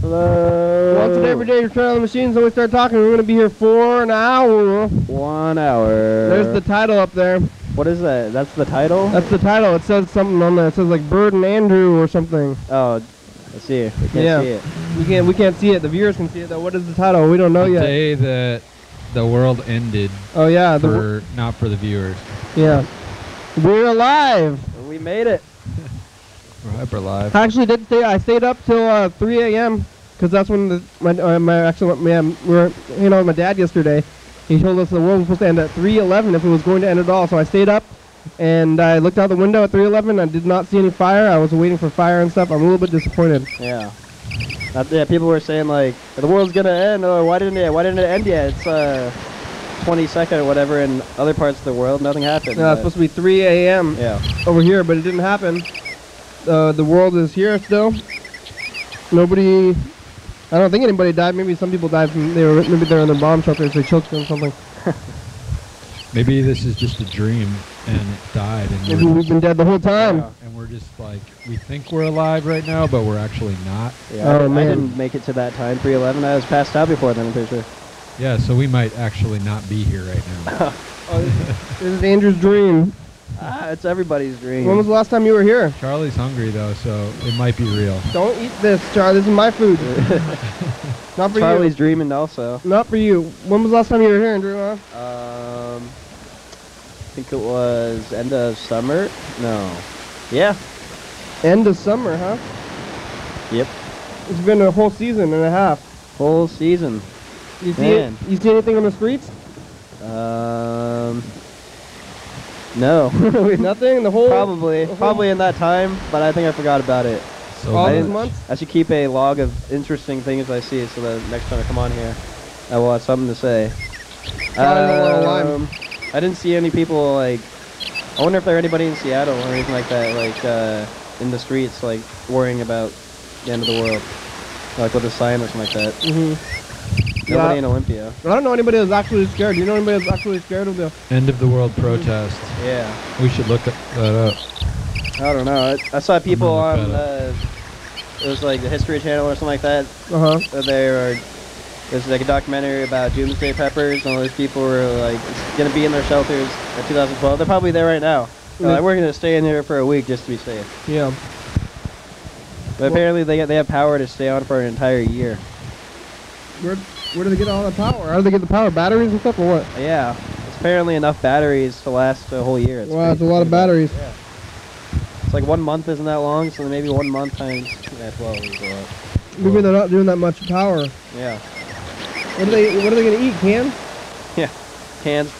Hello. Once and every day you turn on the machines and we start talking. We're going to be here for an hour. 1 hour. There's the title up there. What is that? That's the title? That's the title. It says something on there. It says like Bird and Andrew or something. Oh, let's see. We can't see it. We can't see it. The viewers can see it though. What is the title? We don't know yet. The day that the world ended. Oh yeah. Not for the viewers. Yeah. We're alive. We made it. We're hyper live. I actually did stay. I stayed up till 3 a.m. because that's when we were hanging out with my dad yesterday. He told us the world was supposed to end at 3:11 if it was going to end at all. So I stayed up and I looked out the window at 3:11. I did not see any fire. I was waiting for fire and stuff. I'm a little bit disappointed. Yeah. Yeah. People were saying like the world's gonna end. Or why didn't it end yet? It's 22nd or whatever in other parts of the world. Nothing happened. No, it's supposed to be 3 a.m. Yeah. Over here, but it didn't happen. The world is here still. Nobody. I don't think anybody died. Maybe some people died from maybe they're in their bomb shelters. They choked or something. Maybe this is just a dream and it died. And Maybe we've been dead the whole time. Yeah, and we're just like, we think we're alive right now, but we're actually not. Yeah, oh, man. I didn't make it to that time, 3:11. I was passed out before then, I'm pretty sure. Yeah, so we might actually not be here right now. This is Andrew's dream. It's everybody's dream. When was the last time you were here? Charlie's hungry though, so it might be real. Don't eat this, Charlie. This is my food. Not for Charlie's you. dreaming also. Not for you. When was the last time you were here, Andrew? I think it was end of summer. No. Yeah. End of summer, huh? Yep. It's been a whole season and a half. Whole season. You see anything on the streets? No. Nothing? The whole... Probably in that time, but I think I forgot about it. So all these months? I should keep a log of interesting things I see so that next time I come on here, I will have something to say. I didn't see any people, like... I wonder if there are anybody in Seattle or anything like that, like, in the streets, like, worrying about the end of the world. Like, with a sign or something like that. Mm-hmm. Nobody in Olympia. I don't know anybody that's actually scared. Do you know anybody that's actually scared of the... End of the world protest. Yeah. We should look that up. I don't know. I saw people on, it was like the History Channel or something like that. There's like a documentary about doomsday preppers, and all those people were like going to be in their shelters in 2012. They're probably there right now. We're going to stay in here for a week just to be safe. Yeah. But apparently they have power to stay on for an entire year. Where do they get all the power? How do they get the power? Batteries and stuff, or what? Yeah. It's apparently enough batteries to last a whole year. Wow, it's a lot of batteries. Yeah. It's like 1 month isn't that long, so maybe 1 month times 12 is a lot. Maybe they're not doing that much power. Yeah. What are they gonna eat? Cans? Yeah. Cans,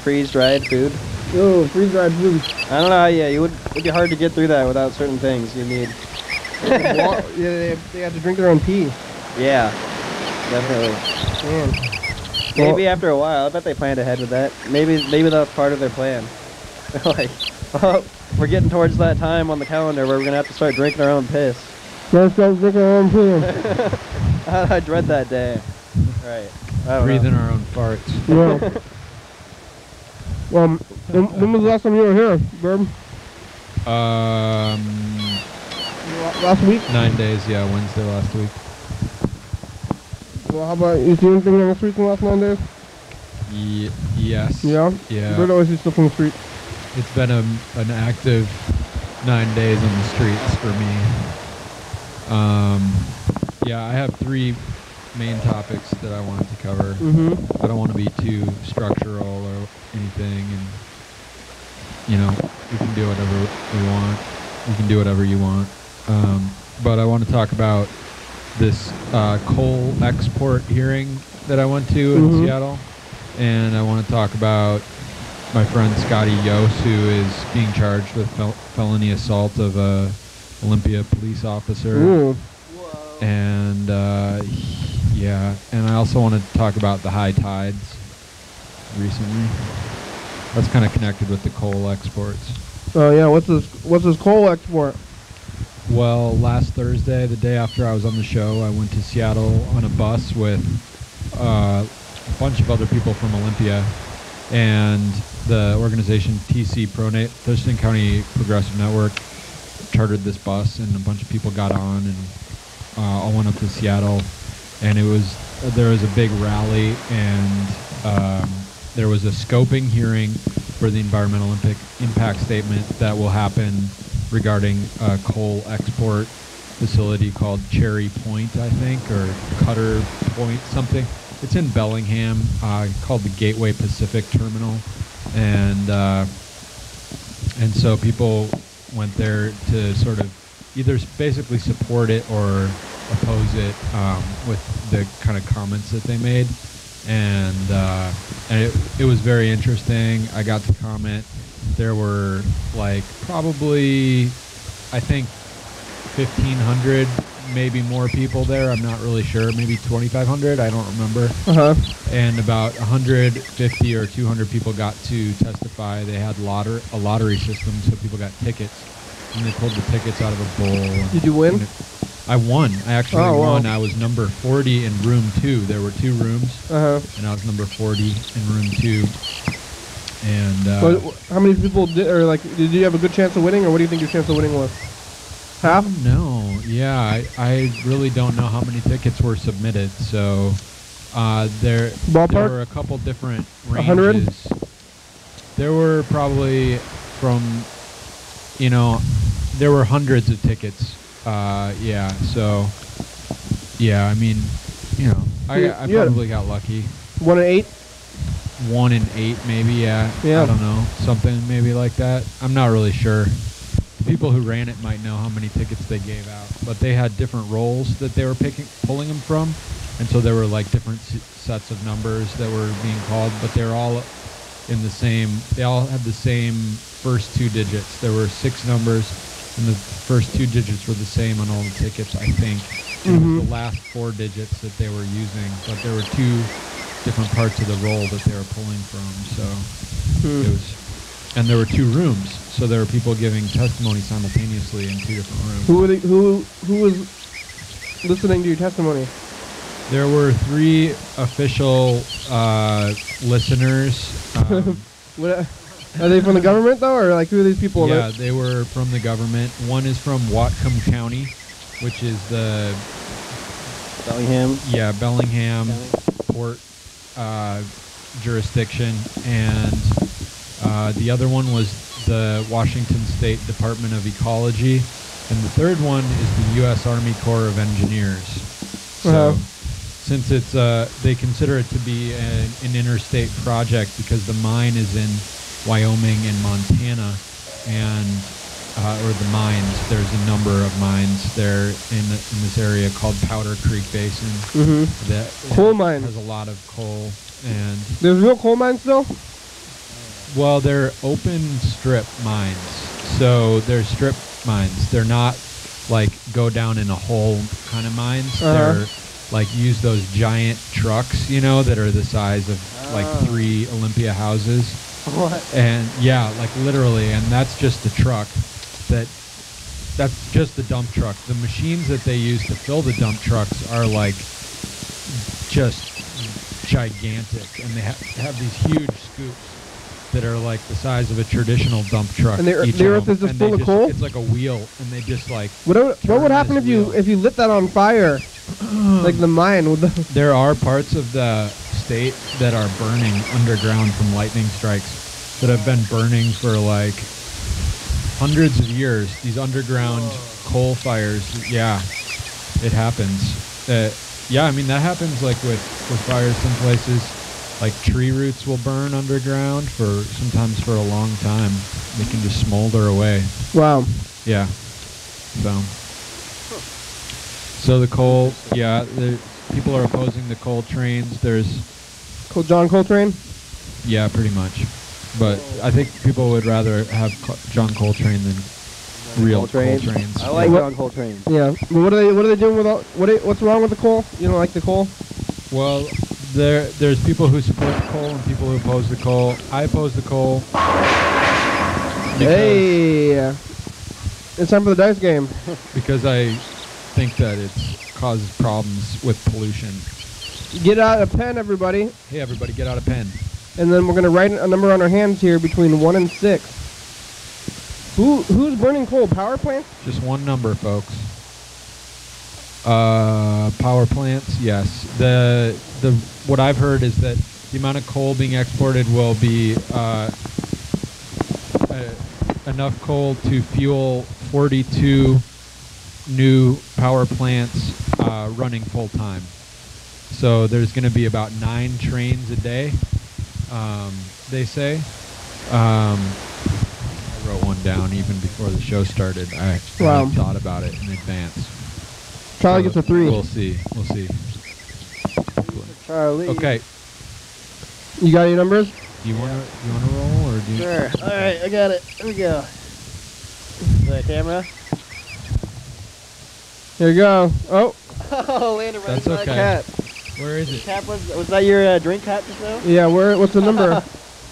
freeze-dried food. Oh, freeze-dried food. I don't know. Yeah, it'd be hard to get through that without certain things you need. Yeah, they have to drink their own pee. Yeah, definitely. Man. Maybe after a while. I bet they planned ahead with that. Maybe that's part of their plan. Like, oh, we're getting towards that time on the calendar where we're gonna have to start drinking our own piss. Let's start drinking our own pee. I dread that day. Right. Breathing our own farts. Yeah. Well, when was the last time you were here, Gerb? Last week? 9 days, yeah, Wednesday last week. Well, how about, you see anything on the streets in the last 9 days? Yes. Yeah? Yeah. Where do I see stuff on the street? It's been an active 9 days on the streets for me. Yeah, I have 3 main topics that I wanted to cover. Mm-hmm. I don't want to be too structural or anything, and you know, we can do whatever we want. You can do whatever you want. But I want to talk about this coal export hearing that I went to in Seattle, and I want to talk about my friend Scotty Yost, who is being charged with felony assault of a Olympia police officer. Ooh. And yeah, and I also want to talk about the high tides recently. That's kind of connected with the coal exports. Oh yeah, what's this coal export? Well, last Thursday, the day after I was on the show, I went to Seattle on a bus with a bunch of other people from Olympia, and the organization Thurston County Progressive Network chartered this bus, and a bunch of people got on, and all went up to Seattle, and there was a big rally, and there was a scoping hearing for the environmental impact statement that will happen regarding a coal export facility called Cherry Point, I think, or Cutter Point, something. It's in Bellingham, called the Gateway Pacific Terminal, and so people went there to sort of either basically support it or oppose it with the kind of comments that they made, and it was very interesting. I got to comment. There were like probably, I think, 1,500, maybe more people there. I'm not really sure. Maybe 2,500. I don't remember. And about 150 or 200 people got to testify. They had a lottery system, so people got tickets, and they pulled the tickets out of a bowl. Did you win? I won. I actually won. Wow. I was number 40 in room 2. There were 2 rooms, and I was number 40 in room 2. And how many people did you have a good chance of winning, or what do you think your chance of winning was? Half? No. Yeah, I really don't know how many tickets were submitted. So there were a couple different ranges. 100? There were probably there were hundreds of tickets. Yeah. So yeah, I mean, I probably got lucky. 1 in 8? 1 in 8, maybe. Yeah. I don't know, something maybe like that. I'm not really sure. The people who ran it might know how many tickets they gave out, but they had different rolls that they were pulling them from, and so there were like different sets of numbers that were being called, but they're all in the same. They all had the same first 2 digits. There were 6 numbers, and the first 2 digits were the same on all the tickets, I think. And it was the last 4 digits that they were using, but there were 2 different parts of the roll that they were pulling from. So it was, and there were 2 rooms, so there were people giving testimony simultaneously in 2 different rooms. Who was listening to your testimony? There were 3 official listeners. Are they from the government though, or like who are these people? Yeah, they were from the government. One is from Whatcom County, which is the Bellingham. Yeah, Bellingham Port jurisdiction, and the other one was the Washington State Department of Ecology, and the third one is the U.S. Army Corps of Engineers. So, since it's they consider it to be an interstate project because the mine is in Wyoming and Montana, and or the mines. There's a number of mines there in this area called Powder Creek Basin. That coal mines has a lot of coal, and there's real coal mines still. Well, they're open strip mines, so they're strip mines. They're not like go down in a hole kind of mines. They're like use those giant trucks, that are the size of like 3 Olympia houses. What? And yeah, like literally, and that's just the truck. That's just the dump truck. The machines that they use to fill the dump trucks are like just gigantic, and they have these huge scoops that are like the size of a traditional dump truck. And the earth is just full of coal? It's like a wheel, and they just like... What would happen if you lit that on fire? Like the mine? There are parts of the state that are burning underground from lightning strikes that have been burning for like hundreds of years. These underground coal fires, yeah, it happens. Yeah, I mean, that happens like with fires some places. Like tree roots will burn underground sometimes for a long time. They can just smolder away. Wow. Yeah. So the coal, yeah, people are opposing the coal trains. There's John Coltrane? Yeah, pretty much. But I think people would rather have John Coltrane than real coal trains. I like John Coltrane. Yeah. But what are they doing with what's wrong with the coal? You don't like the coal? Well, there's people who support the coal and people who oppose the coal. I oppose the coal. Hey, it's time for the dice game. Because I think that it causes problems with pollution. Get out a pen, everybody. Hey, everybody, get out a pen. And then we're going to write a number on our hands here between 1 and 6. Who's burning coal? Power plants? Just one number, folks. Power plants, yes. The what I've heard is that the amount of coal being exported will be enough coal to fuel 42 new power plants running full time. So there's going to be about 9 trains a day, they say. I wrote one down even before the show started. I thought about it in advance. Charlie gets a 3. We'll see. Charlie. Okay. You got any numbers? You wanna roll or do you? Sure. All right, I got it. Here we go. The camera. Here you go. Oh. Oh, landed right That's into that okay. cap. Where is it? Cap was that your drink cap just now? Yeah. What's the number?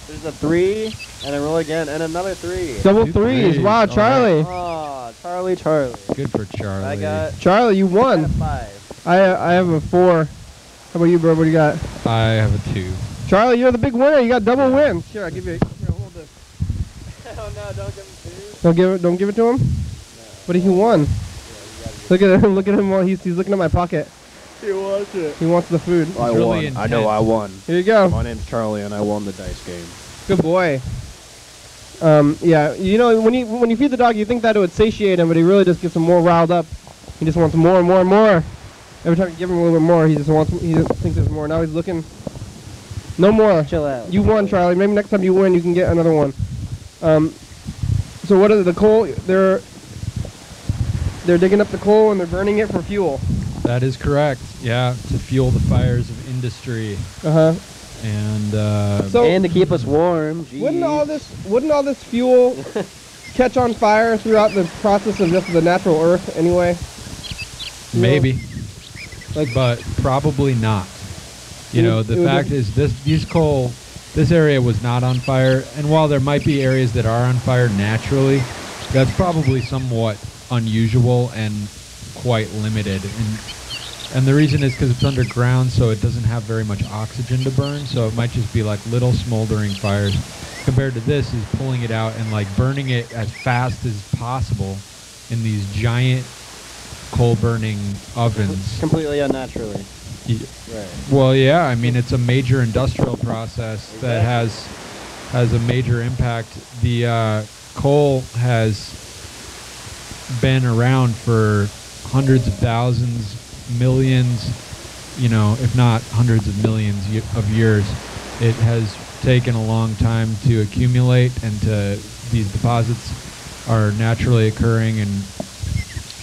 There's a 3, and a roll again, and another 3. Double 2 threes. threes. Wow, All Charlie. Oh, Charlie. Good for Charlie. I got Charlie, you won. 5. I have a 4. How about you, bro? What do you got? I have a 2. Charlie, you're the big winner. You got double wins. Here, I'll give you. Here, hold this. Oh no, don't give him 2. Don't give it to him. No. But he won. Yeah, you Look at him. Look at him while he's looking at my pocket. He wants it. He wants the food. I really won. intense. I know I won. Here you go. My name's Charlie, and I won the dice game. Good boy. Yeah, you know, when you feed the dog, you think that it would satiate him, but he really just gets him more riled up. He just wants more and more and more. Every time you give him a little bit more, he just thinks there's more. Now he's looking. No more. Chill out. You won, Charlie. Maybe next time you win, you can get another one. So what is the coal? They're digging up the coal and they're burning it for fuel. That is correct. Yeah, to fuel the fires of industry. And And to keep us warm. Geez. Wouldn't all this fuel catch on fire throughout the process of just the natural earth anyway? maybe, Like, but probably not. You know, the it would fact is this area was not on fire, and while there might be areas that are on fire naturally, that's probably somewhat unusual and quite limited. And the reason is because it's underground, so it doesn't have very much oxygen to burn, so it might just be like little smoldering fires. Compared to this is pulling it out and like burning it as fast as possible in these giant coal burning ovens. Completely unnaturally. Right. Well, yeah, I mean, it's a major industrial process that has a major impact. The coal has been around for hundreds of thousands, millions, you know, if not hundreds of millions of years. It has taken a long time to accumulate, and these deposits are naturally occurring and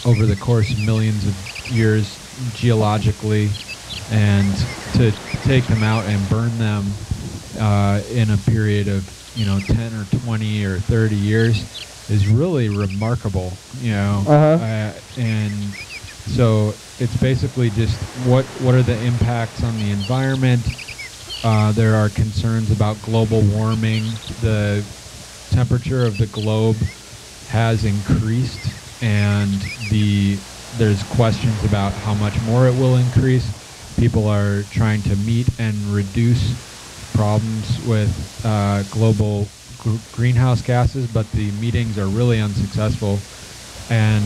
over the course of millions of years geologically, and to take them out and burn them in a period of 10 or 20 or 30 years is really remarkable, and so it's basically just what are the impacts on the environment. There are concerns about global warming. The temperature of the globe has increased, and there's questions about how much more it will increase. People are trying to meet and reduce problems with global greenhouse gases, but the meetings are really unsuccessful, and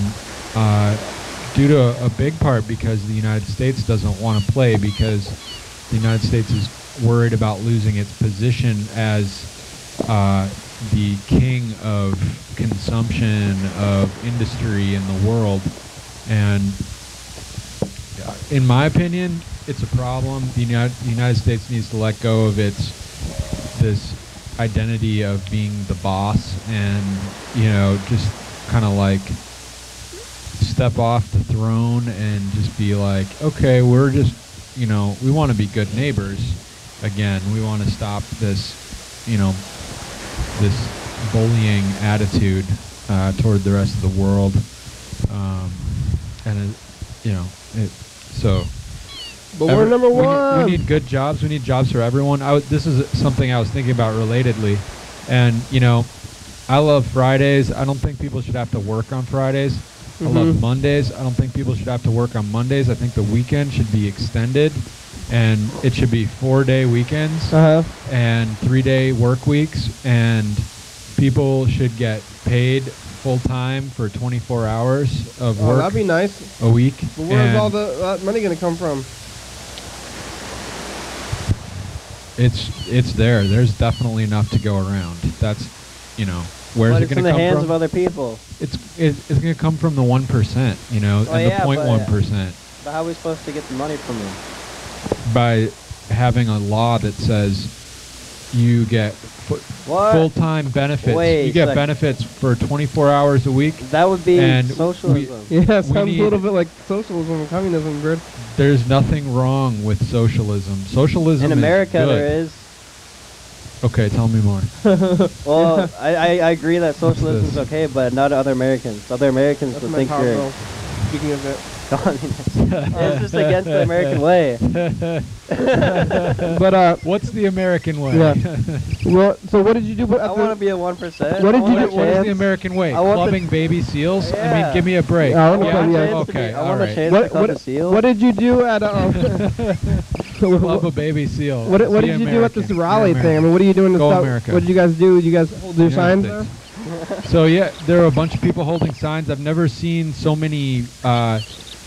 due to a big part because the United States doesn't want to play, because the United States is worried about losing its position as the king of consumption of industry in the world. And in my opinion, it's a problem. The United States needs to let go of this identity of being the boss, and just kind of like step off the throne and just be like, okay, we're just we want to be good neighbors again. We want to stop this this bullying attitude toward the rest of the world, so. But we're number one. We need good jobs. We need jobs for everyone. This is something I was thinking about relatedly, and I love Fridays. I don't think people should have to work on Fridays. I love Mondays. I don't think people should have to work on Mondays. I think the weekend should be extended, and it should be 4-day weekends and 3-day work weeks, and people should get paid full time for 24 hours of Oh, work that'd be nice. a week. But where's and all that money going to come from? It's there. There's definitely enough to go around. That's, where's But it it's going in to the come hands from? of other people. It's going to come from the 1%, and the yeah, 0.1%. But how are we supposed to get the money from them? By having a law that says you get What? full-time benefits. Wait You a get sec. benefits for 24 hours a week. That would be And socialism. Yeah, sounds a need- little bit like socialism and communism, Grid. There's nothing wrong with socialism. Socialism In America, is good. there is. Okay, tell me more. Well, I agree that socialism is this? okay, but not other Americans. Other Americans That's would my think power you're. bill. Speaking of it. It's just against the American way. But, What's the American way? Yeah. well, so what did you do? I want to be a 1%. What did you do- What is the American way? I want the- Clubbing baby seals? I Yeah. mean, give me a break. I want I to want yeah. a chance to be- Okay, I want a alright. chance What, to club what, a seal. what did you do at Club a baby seal. what Be did you do at this American. rally You're thing? I mean, what are you doing to Go stop? America. What did you guys do? Did you guys do United signs States. there? So yeah, there are a bunch of people holding signs. I've never seen so many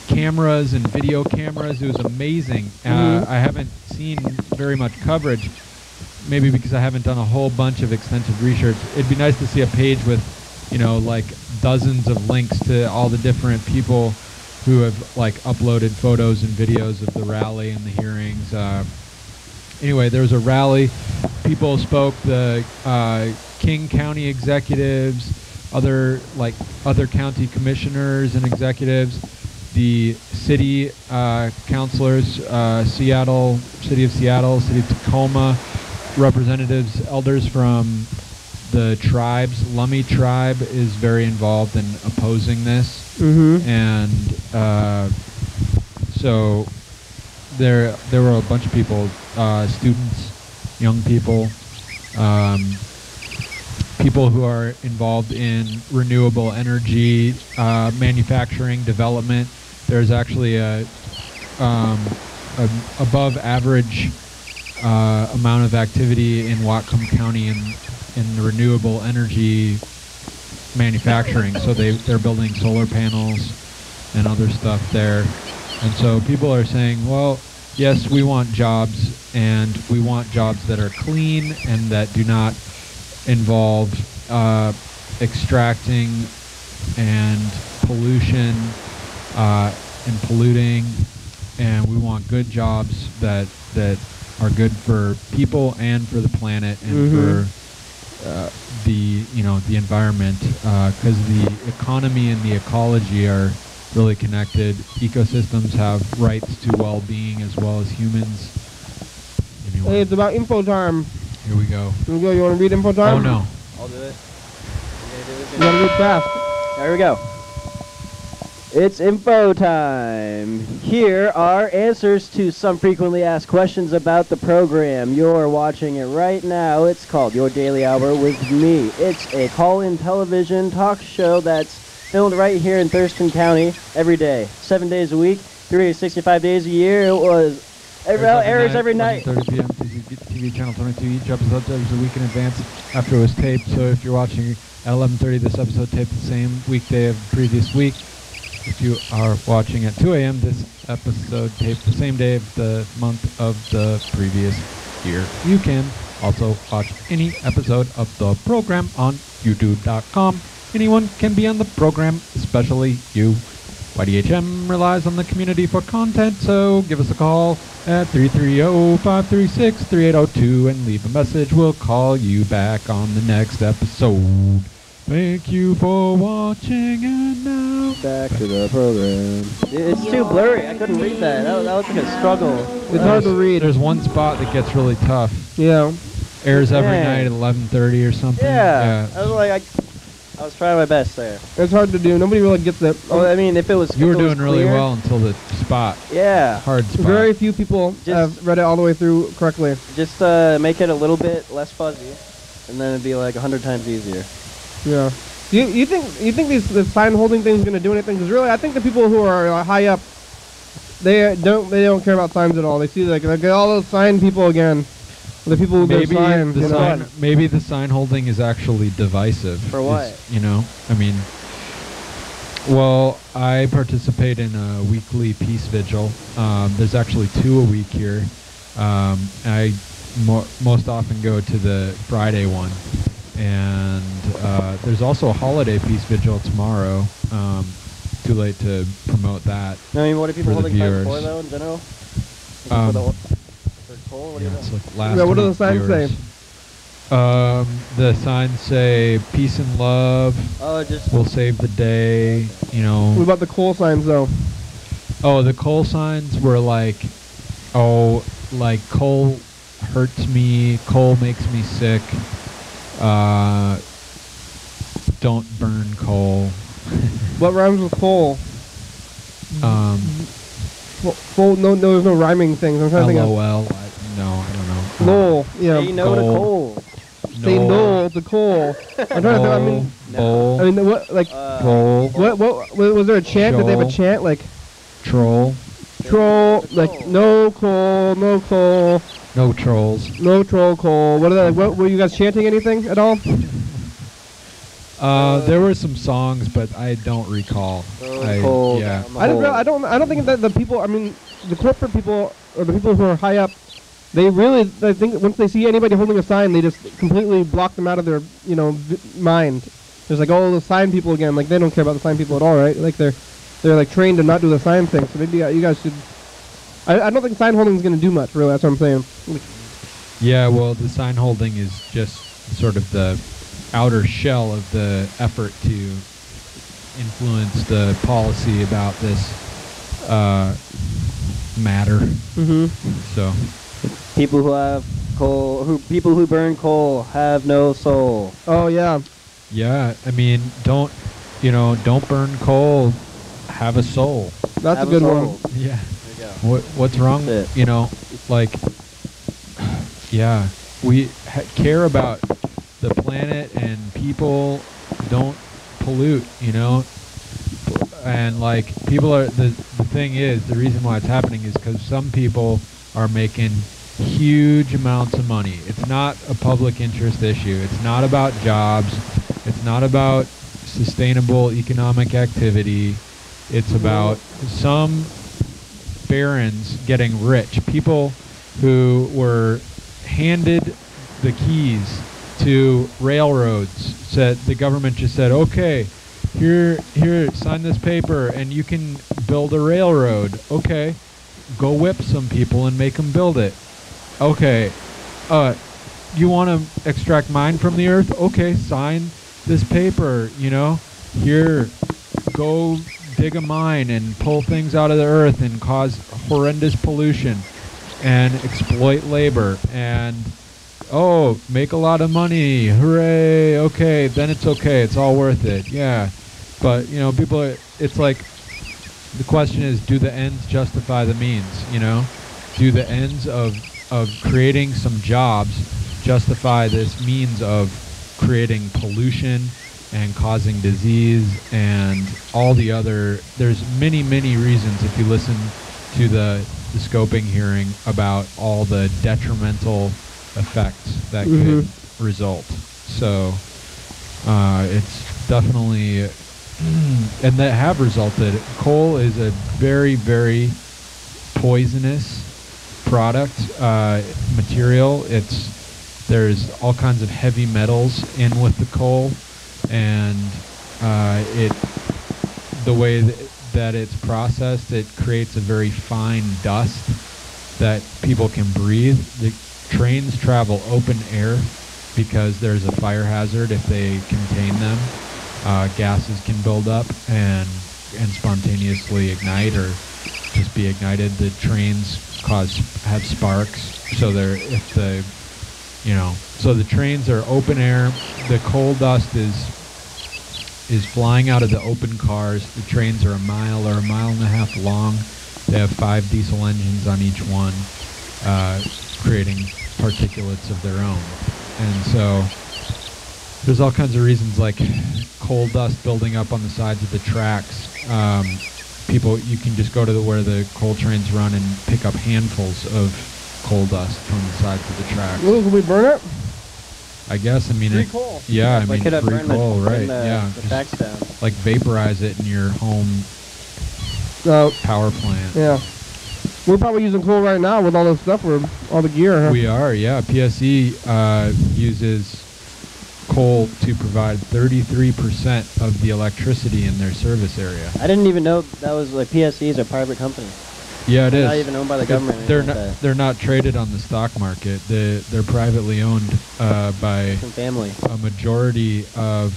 cameras and video cameras. It was amazing. I haven't seen very much coverage, maybe because I haven't done a whole bunch of extensive research. It'd be nice to see a page with, like dozens of links to all the different people who have like uploaded photos and videos of the rally and the hearings. Anyway, there was a rally. People spoke. The King County executives, other county commissioners and executives, the city councilors, City of Seattle, City of Tacoma, representatives, elders from the tribes. Lummi tribe is very involved in opposing this, and so there were a bunch of people, students, young people, people who are involved in renewable energy, manufacturing, development. There's actually a above average amount of activity in Whatcom County in renewable energy manufacturing. So they're building solar panels and other stuff there. And so people are saying, well, yes, we want jobs, and we want jobs that are clean and that do not involve extracting and pollution and polluting, and we want good jobs that are good for people and for the planet and for the environment, because the economy and the ecology are really connected. Ecosystems have rights to well-being as well as humans. Hey, it's about info time. Here we go. Here we go. You want to read info time? Oh no. I'll do it. You got to read fast. There we go. It's info time. Here are answers to some frequently asked questions about the program. You're watching it right now. It's called Your Daily Hour with me. It's a call-in television talk show that's filmed right here in Thurston County every day, 7 days a week, 365 days a year. It was airs every night. 11:30 p.m. TCTV channel 22. Each episode airs a week in advance after it was taped. So if you're watching at 11:30, this episode taped the same weekday of the previous week. If you are watching at 2 a.m., this episode taped the same day of the month of the previous year. You can also watch any episode of the program on youtube.com. Anyone can be on the program, especially you. YDHM relies on the community for content, so give us a call at 330-536-3802 and leave a message. We'll call you back on the next episode. Thank you for watching, and now Back to the program. It's too blurry. I couldn't read that. That was like a struggle. It's hard to read. There's one spot that gets really tough. Yeah. Airs every Dang. night at 11:30 or something. Yeah. I was like, I was trying my best there. It's hard to do. Nobody really gets it. Oh, I mean, if it was You were if it was doing really clear- well until the spot. Yeah. Hard spot. Very few people Just- have read it all the way through correctly. Just make it a little bit less fuzzy, and then it'd be like 100 times easier. Yeah. You think this sign holding thing is going to do anything? Because really, I think the people who are high up, they don't care about signs at all. They see like all those sign people again. The people with their signs, the sign, maybe the sign holding is actually divisive. For what? You know, I mean, well, I participate in a weekly peace vigil. There's actually 2 a week here. I most often go to the Friday one, and there's also a holiday peace vigil tomorrow. Too late to promote that. I mean, what are people for the holding signs viewers. for, though, in general? For coal? What do you know? It's like last Yeah, what do the minute signs viewers. The signs say peace and love. Oh, just... We'll save the day. You know. What about the coal signs, though? Oh, the coal signs were like, like coal hurts me. Coal makes me sick. Don't burn coal. What rhymes with coal? No, there's no rhyming things. I'm trying to think of. LOL. No, I don't know. Lol. Yeah. Say no to Coal. coal. Say no to coal. I'm trying to think. I mean, bowl. I mean, what like? Bowl. What was there a chant? Did they have a Shoal. chant like? Troll. Troll, like no coal, no coal, No trolls. no troll coal. What are they? What were you guys chanting? Anything at all? There were some songs, but I don't recall. Cold. Yeah. I don't think that the people. I mean, the corporate people or the people who are high up, they really. I think once they see anybody holding a sign, they just completely block them out of their mind. There's like all the sign people again. Like they don't care about the sign people at all, right? Like they're like trained to not do the sign thing. So maybe you guys should. I don't think sign holding is going to do much, really. That's what I'm saying. Yeah, well, the sign holding is just sort of the outer shell of the effort to influence the policy about this matter. Mm-hmm. So People who have coal, people who burn coal have no soul. Oh yeah. yeah, I mean, don't burn coal. Have a soul. That's Have a good soul. one. Yeah. There you go. What's wrong? That's it. Like, yeah, we care about the planet and people. Don't pollute, and like people are the thing is the reason why it's happening is because some people are making huge amounts of money. It's not a public interest issue. It's not about jobs. It's not about sustainable economic activity. It's about some barons getting rich. People who were handed the keys to railroads. Said the government just said, okay, here, sign this paper and you can build a railroad. Okay, go whip some people and make them build it. Okay, you want to extract mine from the earth? Okay, sign this paper, here, go dig a mine and pull things out of the earth and cause horrendous pollution and exploit labor and make a lot of money, hooray, okay, then it's okay, it's all worth it, yeah. But people it's like the question is, do the ends justify the means? Do the ends of creating some jobs justify this means of creating pollution and causing disease and all the other, there's many reasons if you listen to the scoping hearing about all the detrimental effects that could result. So it's definitely and that have resulted. Coal is a very poisonous product material. There's all kinds of heavy metals in with the coal, and the way that it's processed, it creates a very fine dust that people can breathe. The trains travel open air because there's a fire hazard if they contain them. Gases can build up and spontaneously ignite or just be ignited. The trains have sparks, so so the trains are open air. The coal dust is flying out of the open cars. The trains are a mile or a mile and a half long. They have 5 diesel engines on each one, creating particulates of their own. And so there's all kinds of reasons, like coal dust building up on the sides of the tracks. You can just go to where the coal trains run and pick up handfuls of coal dust from the sides of the tracks. Ooh, can we burn it? I guess. I mean, Free coal. Yeah, I Like, mean, could have free burned coal, right? the Yeah, tracks down. like vaporize it in your home power plant. Yeah. We're probably using coal right now with all this stuff, all the gear. Huh? We are, yeah. PSE uses coal to provide 33% of the electricity in their service area. I didn't even know that was like PSE is a private company. Yeah, it is. Not even owned by the government. or They're anything not. like that. They're not traded on the stock market. They're privately owned by Some family. a majority of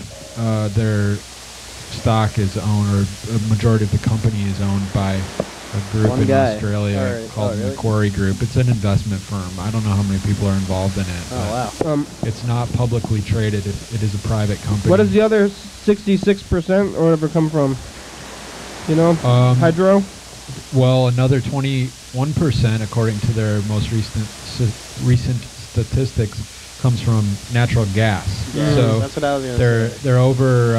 their stock is owned, or a majority of the company is owned by a group One in guy. Australia called really? Macquarie Group. It's an investment firm. I don't know how many people are involved in it. Oh but wow. It's not publicly traded. It is a private company. What does the other 66% or whatever come from? You know, hydro? Well, another 21%, according to their most recent statistics, comes from natural gas. Yeah, So that's what I was gonna say. they're over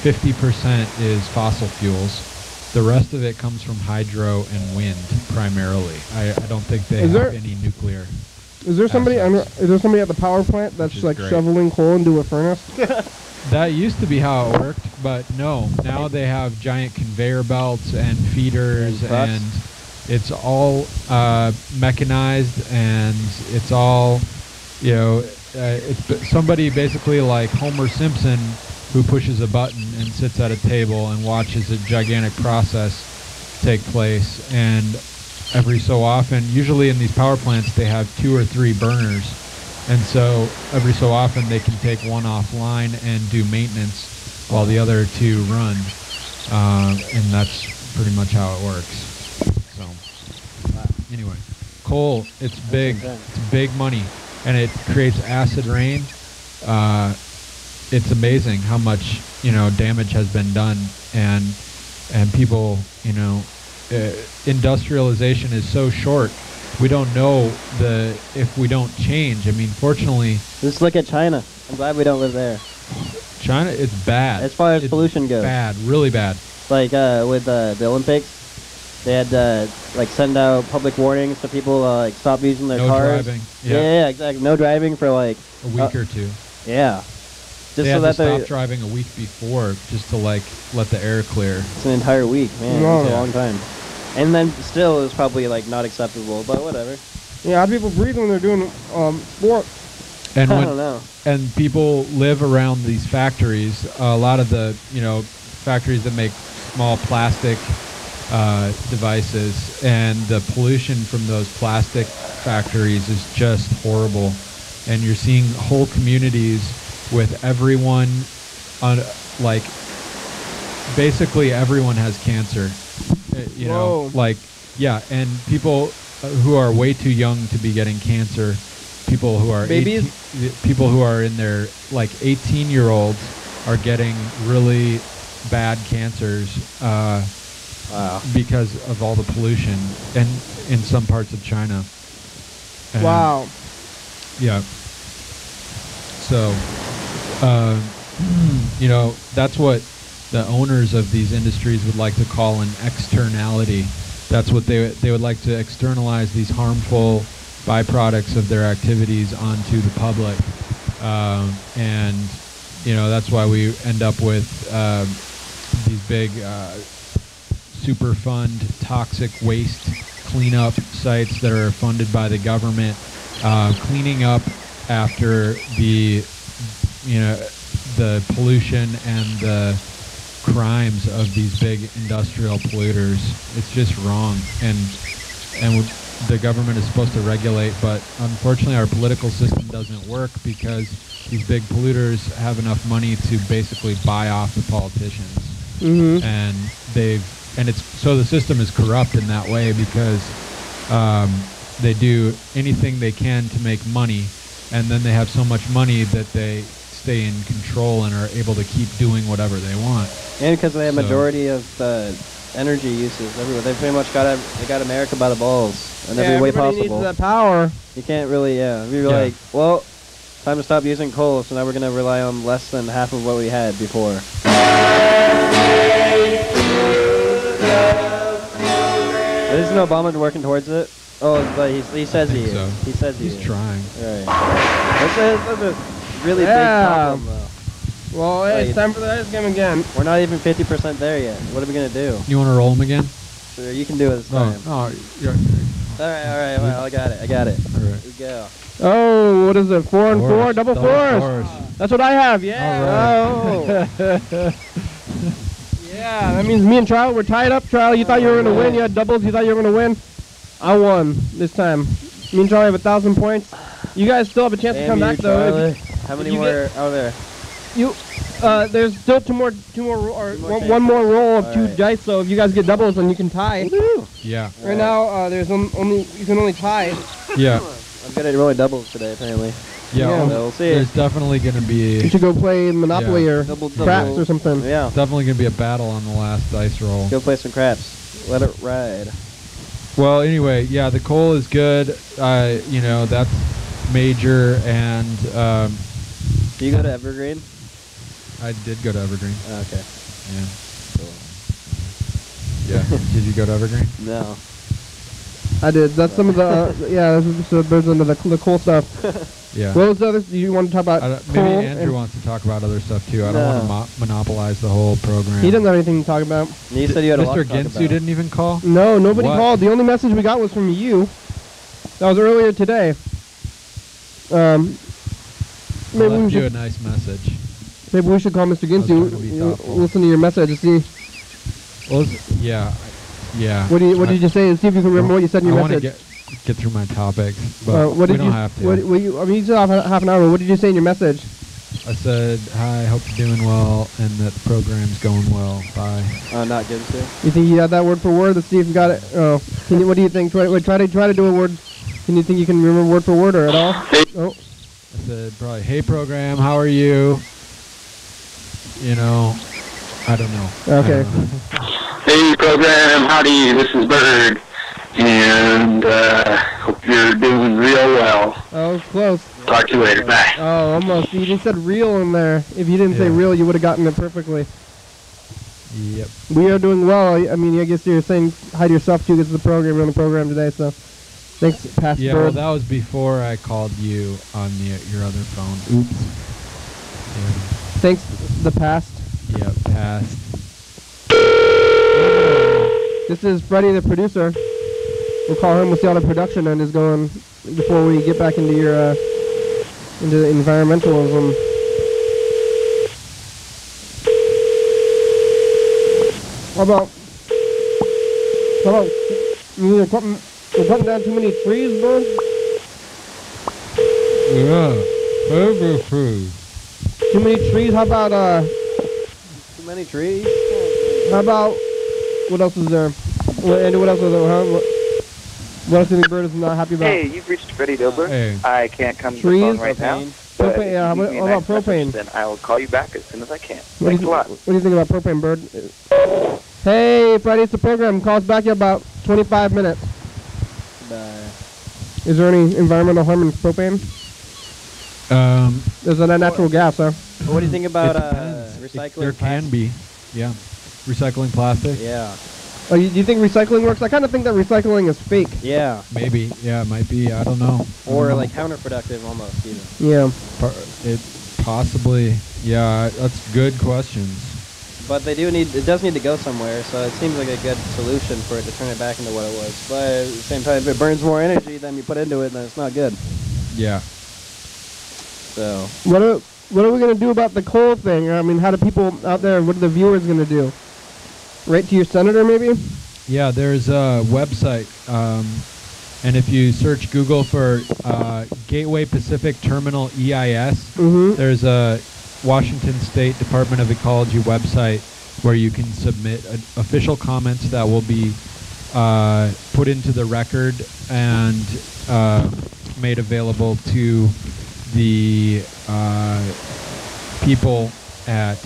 50% is fossil fuels. The rest of it comes from hydro and wind primarily. I don't think they have any nuclear. Is there somebody? assets. Is there somebody at the power plant that's is like great. shoveling coal into a furnace? That used to be how it worked, but no. Now they have giant conveyor belts and feeders, and it's all mechanized, and it's all, it's somebody basically like Homer Simpson who pushes a button and sits at a table and watches a gigantic process take place. And every so often, usually in these power plants, they have 2 or 3 burners. And so every so often they can take one offline and do maintenance while the other 2 run. And that's pretty much how it works. So anyway, coal, it's big. It's big money. And it creates acid rain. It's amazing how much, damage has been done. And people, industrialization is so short. We don't know if we don't change. I mean, fortunately, Just look at China. I'm glad we don't live there. China, it's bad. As far as It's pollution goes. bad, really bad. Like with the Olympics, they had to send out public warnings to people stop using their No cars. driving. Yeah, exactly. No driving for A week or 2. yeah. Just They so had that to stop driving a week before just to let the air clear. it's an entire week, man. Wow. It's a Yeah. long time. And then still, it was probably not acceptable, but whatever. Yeah, how do people breathe when they're doing sport? And I don't know. and people live around these factories. A lot of the factories that make small plastic devices, and the pollution from those plastic factories is just horrible. And you're seeing whole communities with everyone on basically everyone has cancer. Whoa. And people who are way too young to be getting cancer. People who are Babies? people who are in their 18-year-olds are getting really bad cancers Wow. because of all the pollution, and in some parts of China. And Wow. Yeah. So, that's what the owners of these industries would like to call an externality. That's what they would like to externalize these harmful byproducts of their activities onto the public, and that's why we end up with these big Superfund toxic waste cleanup sites that are funded by the government, cleaning up after the pollution and the crimes of these big industrial polluters. It's just wrong, and the government is supposed to regulate, but unfortunately our political system doesn't work because these big polluters have enough money to basically buy off the politicians. Mm-hmm. And so the system is corrupt in that way because they do anything they can to make money, and then they have so much money that they stay in control and are able to keep doing whatever they want. And because they have majority of energy uses everywhere. They pretty much got America by the balls in every way possible. Everybody needs that power. You can't really, be like, well, time to stop using coal, so now we're going to rely on less than half of what we had before. Isn't Obama working towards it? Oh, but he says he think is. so. He says he He's is. trying. Right. That's a really big problem, though. Well, hey, Like, it's time for the ice game again. We're not even 50% there yet. What are we gonna do? You want to roll him again? Sure, you can do it this time. Oh, yeah. All right. Well, I got it. All right. Here we go. Oh, what is it? 4 and 4, double fours. That's what I have. Yeah. All right. Oh. Yeah, that means me and Trial were tied up. Trial, you thought you were gonna win. You had doubles. You thought you were gonna win. I won this time. Me and Charlie have 1,000 points. You guys still have a chance to come back though. How many more are there? There's still one more roll of 2 dice. So if you guys get doubles, then you can tie. Yeah. Right now, there's only you can only tie. Yeah. I'm good at rolling doubles today, apparently. Yeah. Yeah. So we'll see. There's definitely going to be You should go play Monopoly or Double. craps or something. Yeah. definitely going to be a battle on the last dice roll. Go play some craps. Let it ride. Well, anyway, yeah, the coal is good. You know, that's major, and Do you go to Evergreen? I did go to Evergreen. Oh, okay. Yeah. Cool. Yeah. Did you go to Evergreen? No. I did. That's some of the yeah. There's under the cool stuff. Yeah. What was the other? You want to talk about? Maybe coal Andrew and- wants to talk about other stuff too. I don't want to monopolize the whole program. He doesn't have anything to talk about. You said you had a lot Mr. to talk Ginsu about. didn't even call? No, nobody What? called. The only message we got was from you. That was earlier today. I Maybe we left you a should nice call Mr. was trying to be Ginsu. thoughtful. Listen to your message and see Well, yeah. Yeah. what did you say and see if you can remember what you said in your I want to message. get through my topics, but What we did don't you? have to. I mean, you still have half an hour. What did you say in your message? I said, hi, hope you're doing well, and that the program's going well. Bye. Not good too. You think you had that word for word? Let's see if you got it. Oh, what do you think? Try to do a word. Can you think you can remember word for word or at all? Oh, I said, probably, hey, program, how are you? You know, I don't know. Okay. I don't know. Hey program, howdy, this is Bird, and hope you're doing real well. Oh, close. Talk to you later, bye. Oh, almost. You just said real in there. If you didn't say Yeah. real, you would have gotten it perfectly. Yep. We are doing well. I mean, I guess you're saying hi to yourself too. This is the program. You're on the program today, so thanks, Past Yeah, well, Bird. that was before I called you on your other phone. Oops. Thanks, the past. Yeah, past. This is Freddie, the producer. We'll call him. We'll see how the production end is going before we get back into your into environmentalism. How about we're cutting down too many trees, bud? Yeah. Favorite food. Too many trees? How about Too many trees? what else is there? Andy, what else is there? Huh? What else do you think Bird is not happy about? Hey, you've reached Freddie Dilbert. Hey. I can't come to the Trees? phone right now. But Propane, yeah, if you how leave me about a nice propane? message, Then I will call you back as soon as I can. What Thanks a lot. do you think about propane, Bird? Hey, Freddie, it's the program. Call us back in about 25 minutes. Bye. Is there any environmental harm in propane? There's a natural gas, huh? What do you think about It depends. recycling? There can plastic? be. Yeah. Recycling plastic? Yeah. Oh, do you think recycling works? I kind of think that recycling is fake. Yeah. Maybe. Yeah, it might be. I don't know. Or like counterproductive almost even. Yeah. It possibly. Yeah, that's good questions. But it does need to go somewhere, so it seems like a good solution for it to turn it back into what it was. But at the same time, if it burns more energy than you put into it, then it's not good. Yeah. So What are we gonna do about the coal thing? I mean, how do people out there? What are the viewers gonna do? Write to your senator, maybe? Yeah, there's a website, and if you search Google for Gateway Pacific Terminal EIS, Mm-hmm. there's a Washington State Department of Ecology website where you can submit official comments that will be put into the record and made available to the people at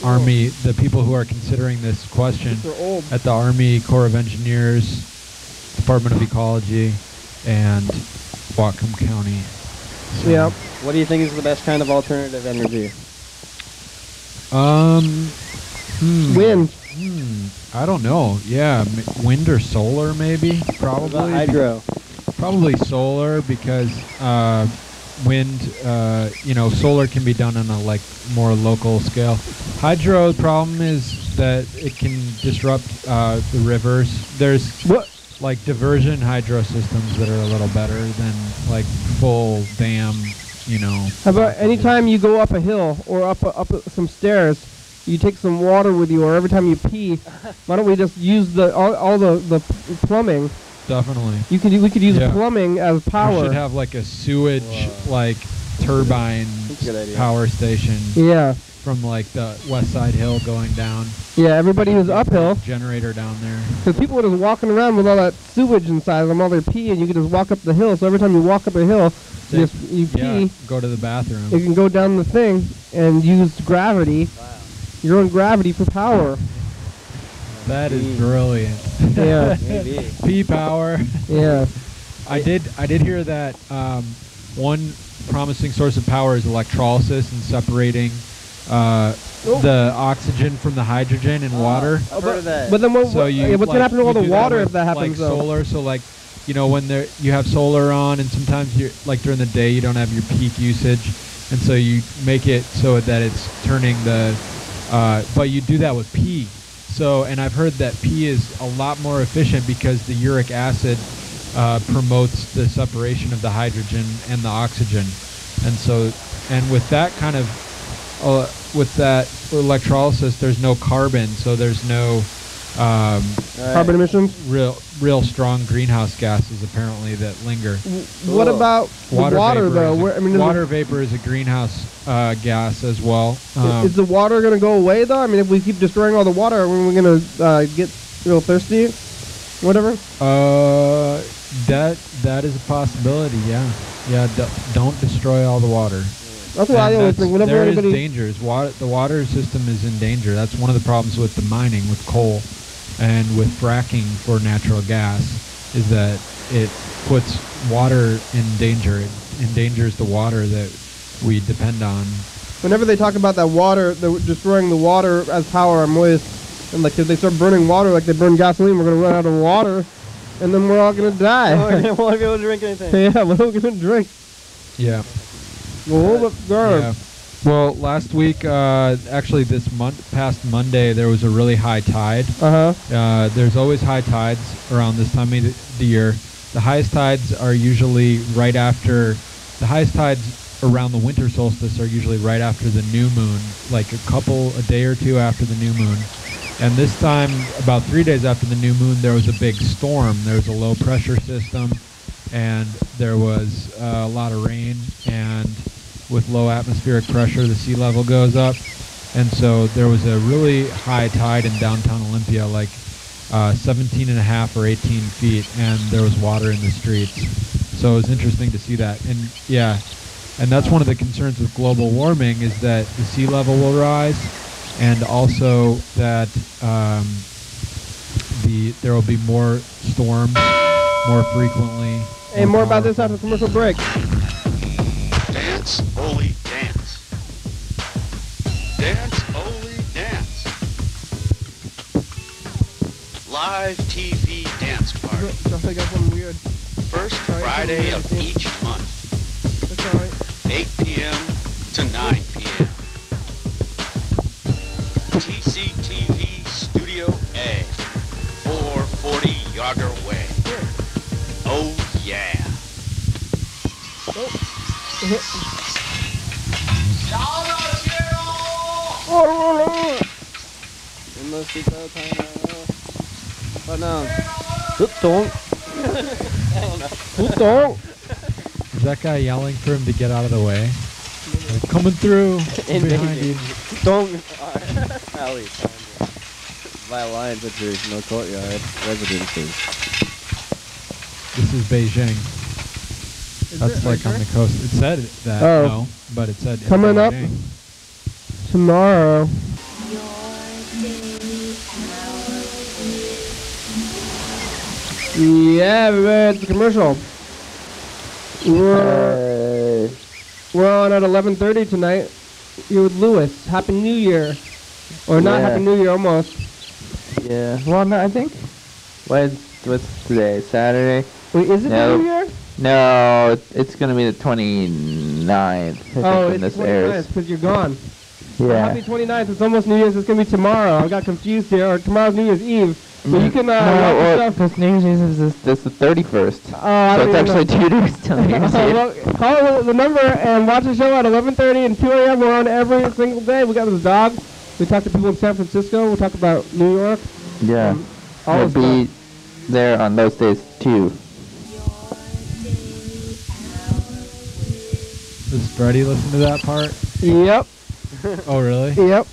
Army, the people who are considering this question They're old. at the Army Corps of Engineers, Department of Ecology, and Whatcom County. So, Yeah. what do you think is the best kind of alternative energy? Wind. I don't know. Yeah, wind or solar maybe. Probably hydro. Probably solar because wind. Solar can be done on a more local scale. Hydro problem is that it can disrupt the rivers. There's diversion hydro systems that are a little better than full dam. How about anytime you go up a hill or up some stairs, you take some water with you, or every time you pee, why don't we just use all the plumbing? Definitely. We could use plumbing as power. We should have a sewage turbine power station. Yeah. From the West Side Hill going down. Yeah, everybody who's uphill. Generator down there. Because people are just walking around with all that sewage inside of them, all their pee, and you can just walk up the hill. So every time you walk up a hill, you pee. Go to the bathroom. You can go down the thing and use gravity. Wow. Your own gravity for power. That is brilliant. Yeah. Pee power. Yeah. I did hear that one promising source of power is electrolysis and separating the oxygen from the hydrogen in water. I've heard of that. But then what's going to happen to all the water if that happens? Solar, so when you have solar on, and sometimes during the day you don't have your peak usage, and so you make it so that it's turning the but you do that with pee. So, and I've heard that pee is a lot more efficient because the uric acid promotes the separation of the hydrogen and the oxygen. And so, and with that kind of, with that electrolysis, there's no carbon, so there's no carbon emissions? Real strong greenhouse gases apparently that linger. What about water though? Water vapor is a greenhouse gas as well. Is the water going to go away though? I mean, if we keep destroying all the water, are we going to get real thirsty? Whatever? That is a possibility, yeah. Yeah, don't destroy all the water. That's what I always think. Whenever there is dangers. The water system is in danger. That's one of the problems with the mining, with coal, and with fracking for natural gas, is that it puts water in danger. It endangers the water that we depend on. Whenever they talk about that water, destroying the water as power, I'm always, and if they start burning water like they burn gasoline, we're going to run out of water, and then we're all going to die. We won't be able to drink anything. Yeah, we're not going to drink. Yeah. Yeah. Well, last week, actually past Monday, there was a really high tide. There's always high tides around this time of the year. The highest tides are usually around the winter solstice are usually right after the new moon, a day or two after the new moon. And this time, about 3 days after the new moon, there was a big storm. There was a low pressure system, and there was a lot of rain, and with low atmospheric pressure, the sea level goes up. And so there was a really high tide in downtown Olympia, 17 and a half or 18 feet, and there was water in the streets. So it was interesting to see that. And yeah, and that's one of the concerns with global warming, is that the sea level will rise, and also that there will be more storms more frequently. Hey, more about this after the commercial break. Dance, Oli, dance. Dance, Oli, dance. Live TV dance party. I got something weird. First Friday of each month. That's alright. 8 p.m. to 9 p.m. TCTV Studio A, 440 Yager Way. Oh yeah. Is that guy yelling for him to get out of the way? Coming through behind you. Don't. Alley. By a line, but there's no courtyard residences. This is Beijing. That's on the coast. It said that, no, but it said coming up tomorrow. Yeah, everybody, it's a commercial. We're on at 11:30 tonight. Here with Lewis. Happy New Year. Or not Happy New Year, almost. Yeah. Well, no, I think. What's today? Saturday? Wait, is it No. the New Year? No, it's gonna be the 29th. I think, Oh, when it's this 29th airs. because you're gone. Well, Yeah. happy 29th. It's almost New Year's. It's going to be tomorrow. I got confused here. Or tomorrow's New Year's Eve. But you can no, watch well, yourself. this New Year's Eve is this the 31st. Oh, I So don't it's even actually know. 2 days till New Year's Eve. Well, call the number and watch the show at 11:30 and 2 a.m. We're on every single day. We got this dog. We talk to people in San Francisco. We'll talk about New York. Yeah. All We'll this be stuff. there on those days too. Does Freddie listen to that part? Yep. Oh, really? Yep.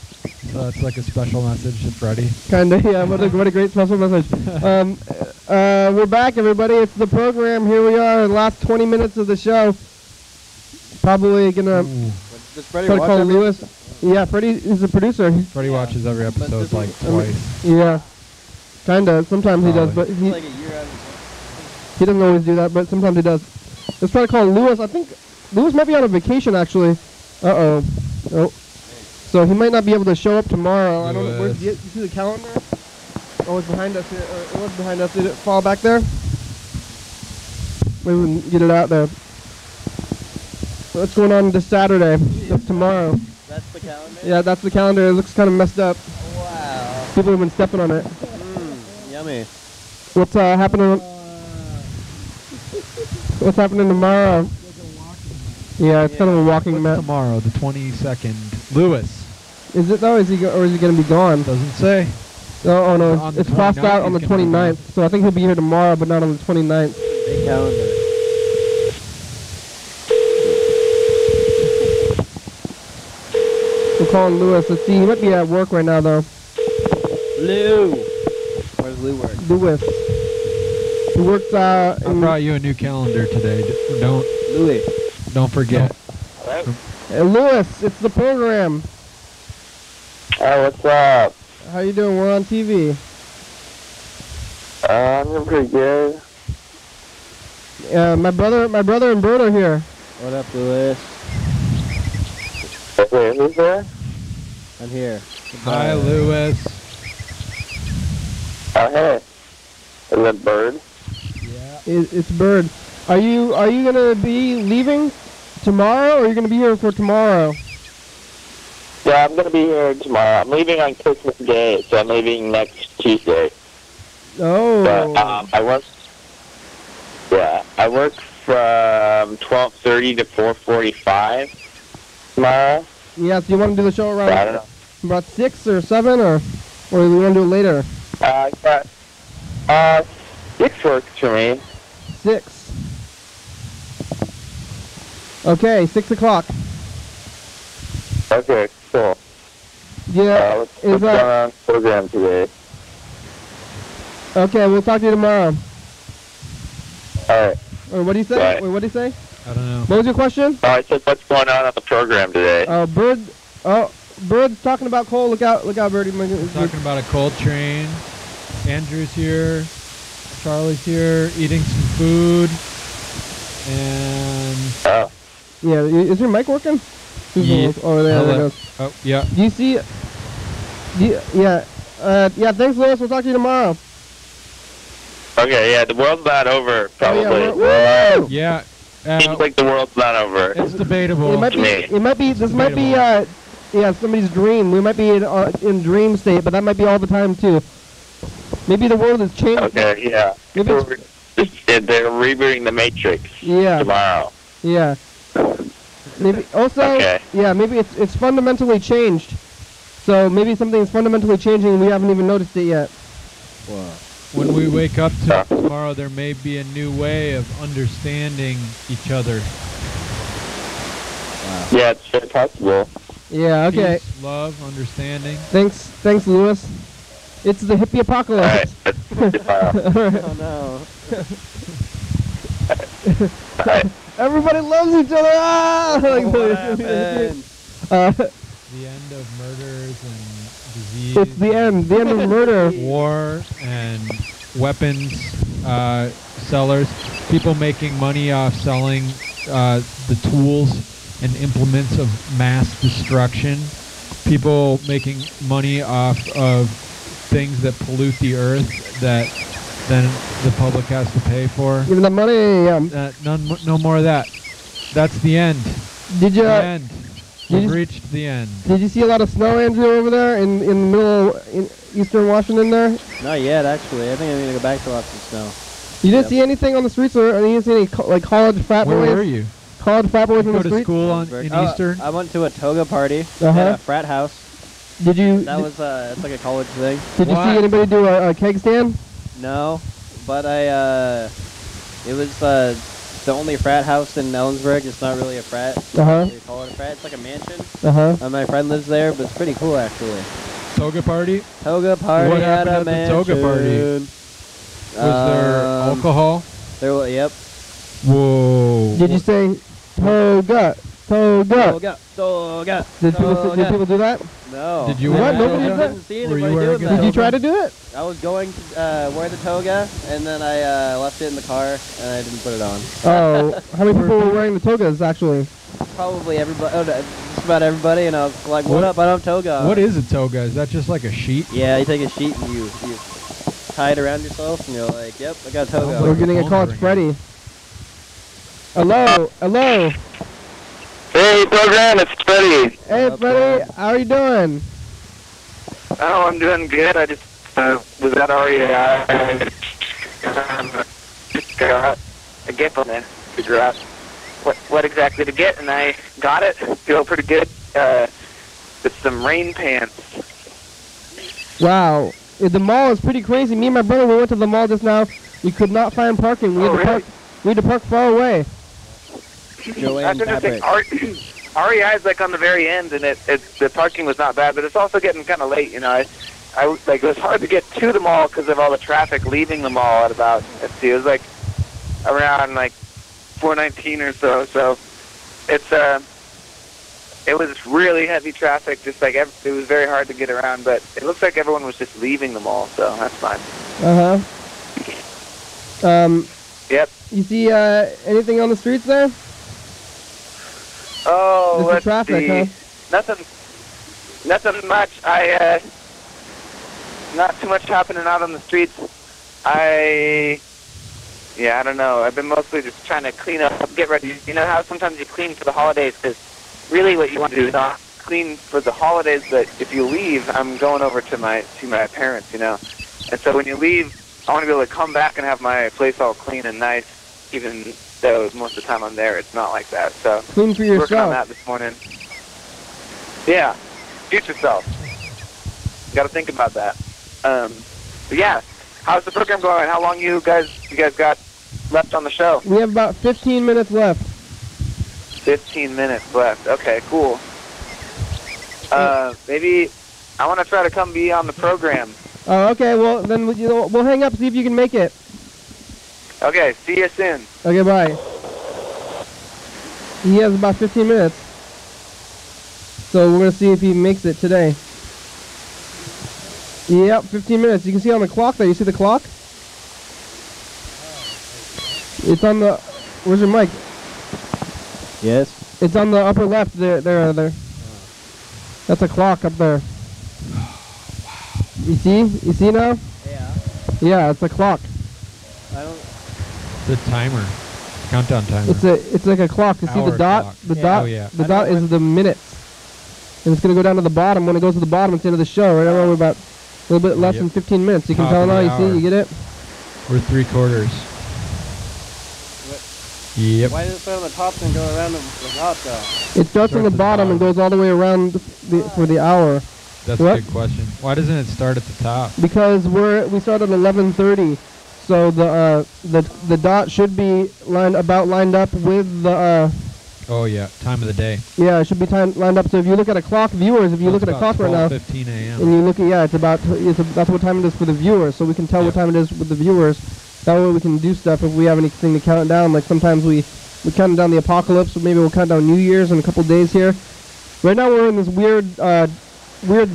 So that's like a special message to Freddie. Kind of, yeah. What a great special message. We're back, everybody. It's the program. Here we are, the last 20 minutes of the show. Probably going to Does Freddie try to watch call every- Lewis. Yeah, Freddie is the producer. Freddie watches every episode like twice. Yeah. Kind of. Sometimes he does, but Like a year out of he doesn't always do that, but sometimes he does. Let's try to call Lewis. I think Lewis might be on a vacation, actually. Uh-oh. Oh. So he might not be able to show up tomorrow. I don't know. Where's you see the calendar? Oh, it's behind us here. It was behind us. Did it fall back there? Maybe we can get it out there. What's going on this Saturday? That's tomorrow. That's the calendar? Yeah, that's the calendar. It looks kind of messed up. Wow. People have been stepping on it. Yummy. What's happening? What's happening tomorrow? Yeah, it's kind of a walking What's map. tomorrow, the 22nd? Lewis. Is it though? Is he or is he going to be gone? Doesn't say. Oh no, On the it's crossed out 29th on the he's gonna be 29th. So I think he'll be here tomorrow, but not on the 29th. Big calendar. We're calling Lewis. Let's see. He might be at work right now though. Lou. Where's Lou work? Lewis. He works I in brought you a new calendar today. Louis. Don't forget. Lewis, it's the program. What's up? How you doing? We're on TV. I'm doing pretty good. My brother and Bert are here. What up, Louis? Wait, who's there? I'm here. Hi, Lewis. Oh, hey. Is that Bird? It's Bird. Are you gonna be leaving tomorrow, or are you gonna be here for tomorrow? Yeah, I'm going to be here tomorrow. I'm leaving on Christmas Day, so I'm leaving next Tuesday. Oh. But I work from 12:30 to 4:45 tomorrow. Yeah. So you want to do the show I around don't know. about 6 or 7, or you want to do it later? 6 works for me. 6. Okay, 6 o'clock. Okay, cool. Yeah. What's going on the program today? Okay, we'll talk to you tomorrow. All right. Or what do you say? Right. Wait, what do you say? I don't know. What was your question? Oh, I said, what's going on the program today? Bird's talking about coal. Look out, Bird. Talking about a coal train. Andrew's here. Charlie's here, eating some food. And Yeah, is your mic working? Yeah. Oh, there it goes. Oh, yeah. Do you see? Yeah. Thanks, Lewis. We'll talk to you tomorrow. Okay, yeah, the world's not over, probably. Woo! Yeah. Seems like the world's not over. It's debatable. It might be. This might be. Somebody's dream. We might be in dream state, but that might be all the time too. Maybe the world has changed. Okay, yeah. Maybe They're rebooting the Matrix tomorrow. Yeah. Maybe also. Okay. Yeah. Maybe it's fundamentally changed. So maybe something's fundamentally changing and we haven't even noticed it yet. Wow. When we wake up to tomorrow, there may be a new way of understanding each other. Wow. Yeah, it's very possible. Yeah. Okay. Peace, love, understanding. Thanks, Lewis. It's the hippie apocalypse. Oh no. Everybody loves each other. Ah! What happened? The end of murders and disease. It's the end of murder. War and weapons sellers. People making money off selling the tools and implements of mass destruction. People making money off of things that pollute the earth that then the public has to pay for. Give me the money. No more of that. That's the end. Did you? The end. We've reached the end. Did you see a lot of snow, Andrew, over there in the middle in eastern Washington there? Not yet, actually. I think I'm gonna go back to lots of snow. You didn't see anything on the streets, or you didn't see any like college frat boys? Where were you? College frat boys on the Go to streets? school in Eastern? I went to a toga party Uh-huh. at a frat house. Did you? That was it's like a college thing. Did you see anybody do a keg stand? No, but it was the only frat house in Ellensburg. It's not really a frat. Uh-huh. They call it a frat. It's like a mansion. Uh-huh. My friend lives there, but it's pretty cool actually. Toga party? Toga party What at happened a at the mansion. toga party? Was there alcohol? There was, yep. Whoa. Did you say toga? Toga. Toga. Toga. Did people do that? No. Did you What? wear a Nobody did toga? that? Didn't see Were you anybody wearing doing a that. Did you try to do it? I was going to wear the toga, and then I left it in the car, and I didn't put it on. Oh, how many people were wearing the togas actually? Probably everybody. Oh, just about everybody, and I was like, "What up? I don't have toga on." What is a toga? Is that just like a sheet? Yeah, you take a sheet and you tie it around yourself, and you're like, "Yep, I got a toga." We're on." getting a call. It's Freddie. Hello, hello. Hey, program, it's Freddie. Hey, Freddie, how are you doing? Oh, I'm doing good. I just was at REI. Figure out a gift from there. Figure out what exactly to get, and I got it. Feel pretty good. With some rain pants. Wow, the mall is pretty crazy. Me and my brother, we went to the mall just now. We could not find parking. We had to park far away. Joanne That's interesting. Fabric. REI is like on the very end, and the parking was not bad, but it's also getting kind of late. You know, I like it was hard to get to the mall because of all the traffic leaving the mall at about. Let's see, it was like around like 4:19 or so. So it's it was really heavy traffic. Just like it was very hard to get around, but it looks like everyone was just leaving the mall, so that's fine. Yep. You see anything on the streets there? Oh, Just the let's traffic, see. Nothing much. Not too much happening out on the streets. I don't know. I've been mostly just trying to clean up, get ready. You know how sometimes you clean for the holidays, because really what you want to do is not clean for the holidays, but if you leave, I'm going over to my parents, you know. And so when you leave, I want to be able to come back and have my place all clean and nice, even though most of the time I'm there, it's not like that. So Clean for yourself. working on that this morning. Yeah, future self. Got to think about that. But yeah, how's the program going? How long you guys got left on the show? We have about 15 minutes left. 15 minutes left. Okay, cool. Maybe I want to try to come be on the program. Oh, okay. Well, then we'll hang up, see if you can make it. Okay, see you soon. Okay, bye. He has about 15 minutes. So we're going to see if he makes it today. Yep, 15 minutes. You can see on the clock there. You see the clock? It's on the... Where's your mic? Yes. It's on the upper left. There. That's a clock up there. You see? You see now? Yeah. Yeah, it's a clock. I don't. It's a timer. Countdown timer. It's like a clock. You see the Hour dot? clock. The Yeah. dot. Oh, yeah. The dot is the minutes, and it's gonna go down to the bottom. When it goes to the bottom, it's the end of the show. Right now we're about a little bit less than 15 minutes. You can Top tell of now. the You hour. see? You get it? We're 3/4. Yep. Why does it start on the top and go around the dot though? It starts on the bottom and goes all the way around for the hour. That's What? a good question. Why doesn't it start at the top? Because we start at 11:30, so the dot should be lined up with the Oh yeah, time of the day. yeah, it should be lined up. So if you look at a clock, viewers, if you look at a clock right now, 15 a.m. and you look at that's what time it is for the viewers, so we can tell what time it is with the viewers. That way we can do stuff if we have anything to count it down. Like sometimes we count down the apocalypse, so maybe we'll count down New Year's in a couple days here. Right now we're in this weird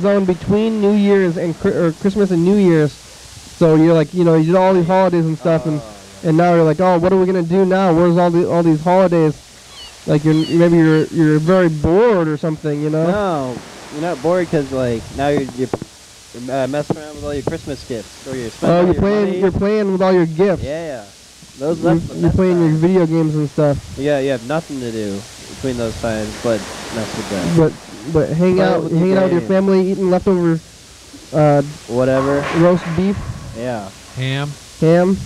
zone between New Year's and Christmas and New Year's. So you're like, you did all these holidays and stuff, and now you're like, oh, what are we gonna do now? Where's all these holidays? Like you're very bored or something, No, you're not bored because like now you're messing around with all your Christmas gifts or your Oh, spending you're playing with all your gifts. Yeah. That's the You're best playing your time. video games and stuff. Yeah, you have nothing to do between those times but mess with them. But hanging Play out with your with your game. family, eating leftover Whatever. roast beef, Yeah. Ham, ham,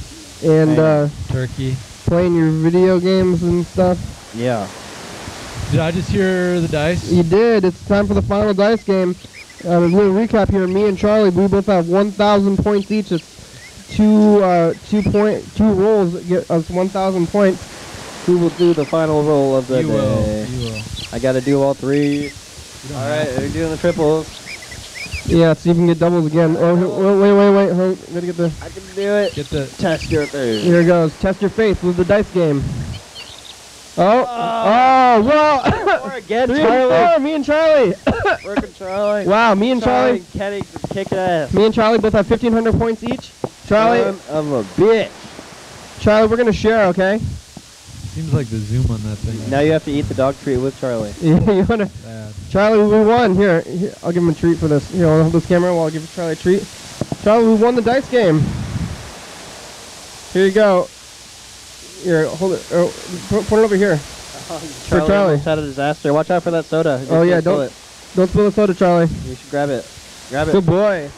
and Ham. turkey. playing your video games and stuff. Yeah. Did I just hear the dice? You did. It's time for the final dice game. A little recap here. Me and Charlie, we both have 1,000 points each. It's two rolls that get us 1,000 points. Who will do the final roll of the You day? will. You will. I got to do all three. don't All right, have we're doing the triples. Yeah, see if you can get doubles again. Oh, wait. Hold, gotta get the. I can do it. Get the. Test your third. Here it goes. Test your faith with the dice game. Well. Or again, Three Charlie. and four, me and Charlie. Working Charlie. Wow, me and Charlie. Kenny kick ass. Me and Charlie both have 1,500 points each. Charlie, Son of a bitch. Charlie, we're gonna share, okay? Seems like the zoom on that thing. Now you have to eat the dog treat with Charlie. You wanna? Bad. Charlie, we won. Here, I'll give him a treat for this. Here, I'll hold this camera while I'll give Charlie a treat. Charlie, we won the dice game. Here you go. Here, hold it. Put it over here. Charlie Charlie. almost had a disaster. Watch out for that soda. Oh yeah, don't spill the soda, Charlie. You should grab it. Grab it. Good boy.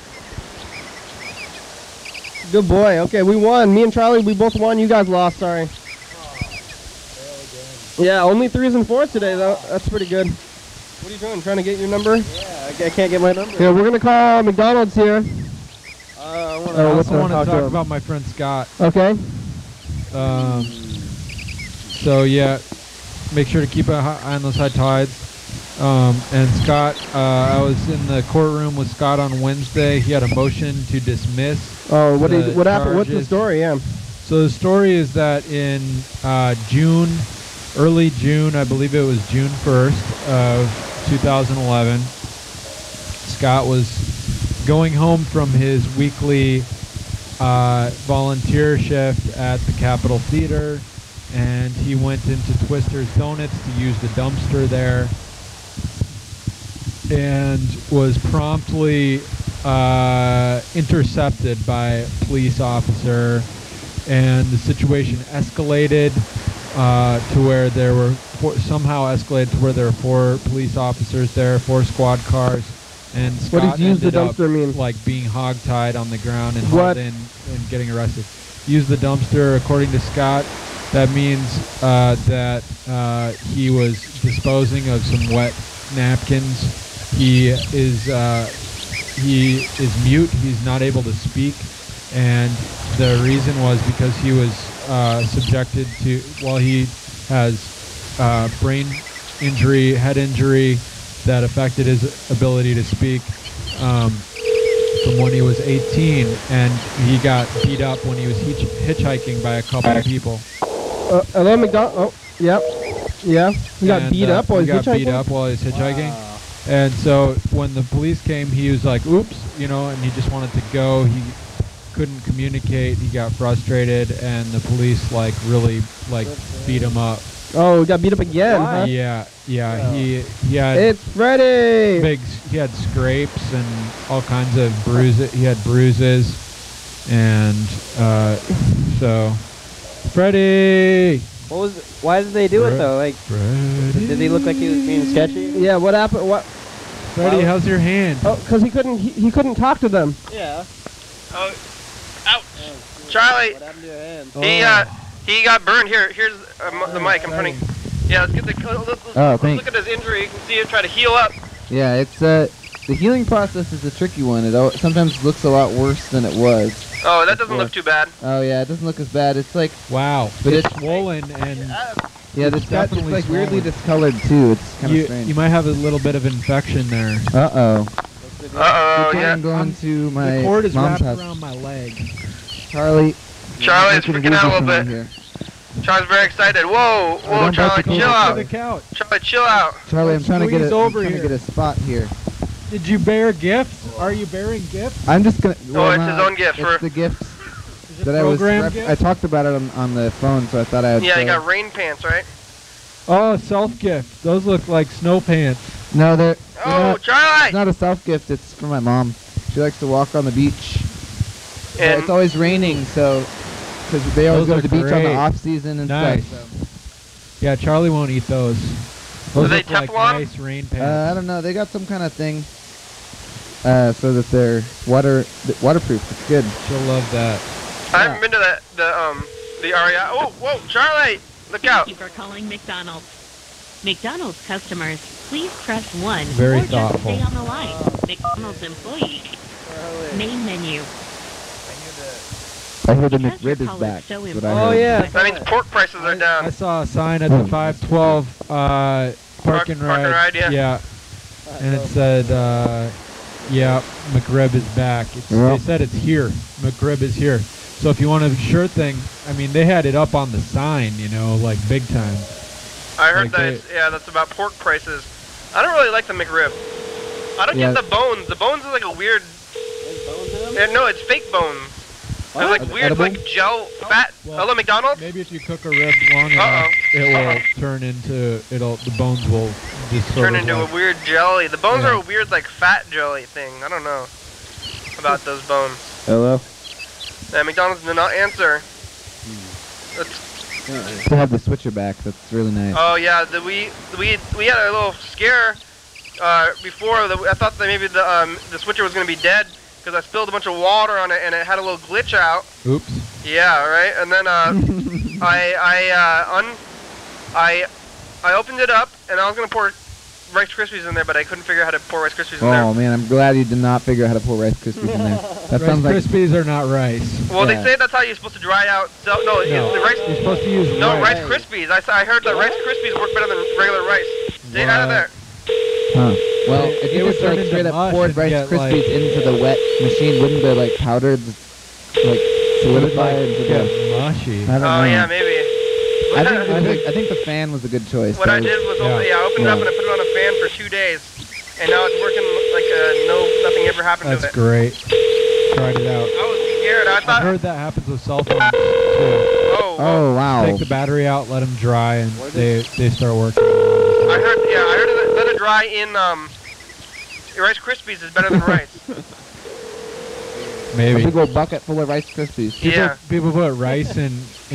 Good boy. Okay, we won. Me and Charlie, we both won. You guys lost. Sorry. Yeah, only 3s and 4s today, though. That's pretty good. What are you doing? Trying to get your number? Yeah, I can't get my number. Here, we're gonna call McDonald's here. I what's also want to talk to talk him? about my friend Scott. Okay. So yeah, make sure to keep an eye on those high tides. And Scott, I was in the courtroom with Scott on Wednesday. He had a motion to dismiss. Oh, what the happened? What's the charges. story? Yeah. So the story is that in June, early June, I believe it was June 1st of 2011, Scott was going home from his weekly volunteer shift at the Capitol Theater, and he went into Twister's Donuts to use the dumpster there, and was promptly intercepted by a police officer, and the situation escalated to where there were somehow escalated to where there were 4 police officers there, 4 squad cars, and What Scott does use the ended up dumpster mean? like being hogtied on the ground and What? hauled in and getting arrested. Use the dumpster, according to Scott, that means that he was disposing of some wet napkins. He is mute. He's not able to speak, and the reason was because he was subjected to. Well, he has brain injury, head injury that affected his ability to speak from when he was 18, and he got beat up when he was hitchhiking by a couple of people. Hello, McDonald. Oh, yep. Yeah. He got beat up while he he was got beat hitchhiking? up while he was hitchhiking. And so when the police came, he was like, oops, and he just wanted to go. He couldn't communicate. He got frustrated, and the police really beat him up. Oh, he got beat up again, huh? Yeah. He had It's Freddy! he had scrapes and all kinds of bruises. He had bruises, and so Freddy. What was? Why did they do it though? Like, Freddy. did he look like he was being sketchy? Yeah, what happened? What? Freddy, how's your hand? Oh, because he couldn't talk to them. Yeah. Oh, ouch. Charlie, What happened to your hand? he got burned. Here's the mic. I'm turning. Yeah, let's get let's thanks. look at his injury. You can see it try to heal up. Yeah, it's the healing process is a tricky one. It sometimes looks a lot worse than it was. Oh, that doesn't look too bad. Oh yeah, it doesn't look as bad. It's like Wow, But it's it's- swollen and yeah, it's definitely like weirdly swollen. discolored too. It's kind of you strange. might have a little bit of infection there. Uh-oh. Uh-oh, yeah. I'm going to my The cord is mom's wrapped house. around my leg. Charlie. Charlie's I'm freaking out a little around bit. here. Charlie's very excited. Whoa, don't Charlie, bite the chill cord. out. To the couch. Charlie, chill out. Charlie, I'm trying to get Squeeze over I'm trying to here. get a spot here. Did you bear gifts? Are you bearing gifts? I'm just gonna. Oh, it's his own gift It's for- the gifts Is it that I was. program gifts? I talked about it on the phone, so I thought I would. Yeah, say. you got rain pants, right? Oh, self gift. Those look like snow pants. No, they're Oh, not, Charlie! it's not a self gift. It's for my mom. She She likes to walk on the beach. But And it's always raining, so because they always Those go to the are beach on the great. off season and Nice. stuff. Yeah, Charlie won't eat those. Are Those they look like Teflon? nice rain So, pants. I don't know. They got some kind of thing so that they're waterproof. It's good. She'll love that. I haven't been to the REI. Oh, whoa, Charlie, look out. Thank you for calling McDonald's. McDonald's customers, please press 1 Very or just thoughtful. stay on the line. McDonald's employee. Main menu. I hear the Because your McRib is call back. so That's what I Oh heard. yeah. That means pork prices are down. I saw a sign at the 512 park and Park and ride, yeah. Yeah. And it said, yeah, McRib is back. Yeah. They said it's here. McRib is here. So if you want a shirt thing, I mean, they had it up on the sign, you know, like big time. I heard Like that. Yeah, that's about pork prices. I don't really like the McRib. I don't Yeah. get the bones. The bones are like a weird. No, it's fake bones. They're like weird, Edible? like gel, fat. Well, Hello, McDonald's. Maybe if you cook a rib long enough, it will turn into, the bones will just sort Turn of into like, a weird jelly. The bones Yeah. are a weird, like fat jelly thing. I don't know about those bones. Hello. McDonald's did not answer. That's, They have the switcher back. That's really nice. oh yeah, we had a little scare before. I thought that maybe the switcher was gonna be dead because I spilled a bunch of water on it and it had a little glitch out. Oops. Yeah, right. And then I opened it up and I was gonna pour Rice Krispies in there, but I couldn't figure out how to pour Rice Krispies in there. Oh man, I'm glad you did not figure out how to pour Rice Krispies in there. That Rice sounds like Krispies are not rice. Well, Yeah. they say that's how you're supposed to dry out. So, no, No, the rice. you're supposed to use No, rice. Rice Krispies. I heard that Rice Krispies work better than regular rice. Stay out of there. Huh. Well, It- if it you would just turn like into straight up mush poured and Rice get, Krispies like- into the wet machine, wouldn't the like powder like solidify into get the? mushy. I don't know. Oh yeah, maybe. I think the fan was a good choice. What I did was, I opened it up Yeah. and I put it on a fan for 2 days, and now it's working like nothing ever happened That's to it. great. Tried it out. I was scared. I I thought. heard that happens with cell phones too. Oh. Oh wow. Take the battery out, let them dry, and they start working. I heard. Yeah, I heard that let it dry in Rice Krispies is better than rice. A Maybe. big old bucket full of Rice Krispies. Yeah. People put rice in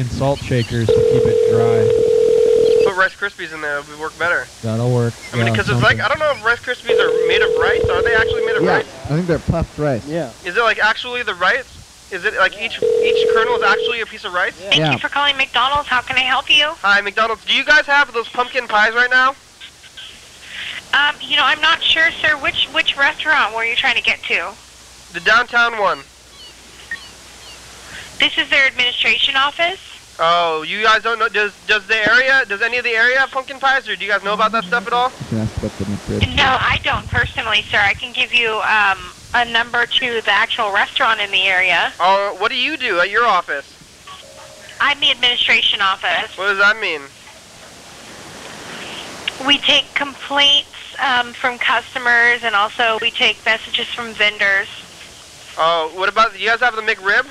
salt shakers to keep it dry. Put Rice Krispies in there, it would work better. That'll work. I mean, Yeah, because it's like, I don't know if Rice Krispies are made of rice. Are they actually made of Yeah, rice? I think they're puffed rice. Yeah. Is it like actually the rice? Is it like each kernel is actually a piece of rice? Thank Yeah. you for calling McDonald's. How can I help you? Hi, McDonald's. Do you guys have those pumpkin pies right now? I'm not sure, sir. Which restaurant were you trying to get to? The downtown one. This is their administration office. Oh, you guys don't know? Does any of the area have pumpkin pies, or do you guys know about that stuff at all? You can ask about the McRib. No, I don't personally, sir. I can give you a number to the actual restaurant in the area. Oh, what do you do at your office? I'm the administration office. What does that mean? We take complaints from customers, and also we take messages from vendors. Oh, what about, do you guys have the McRib?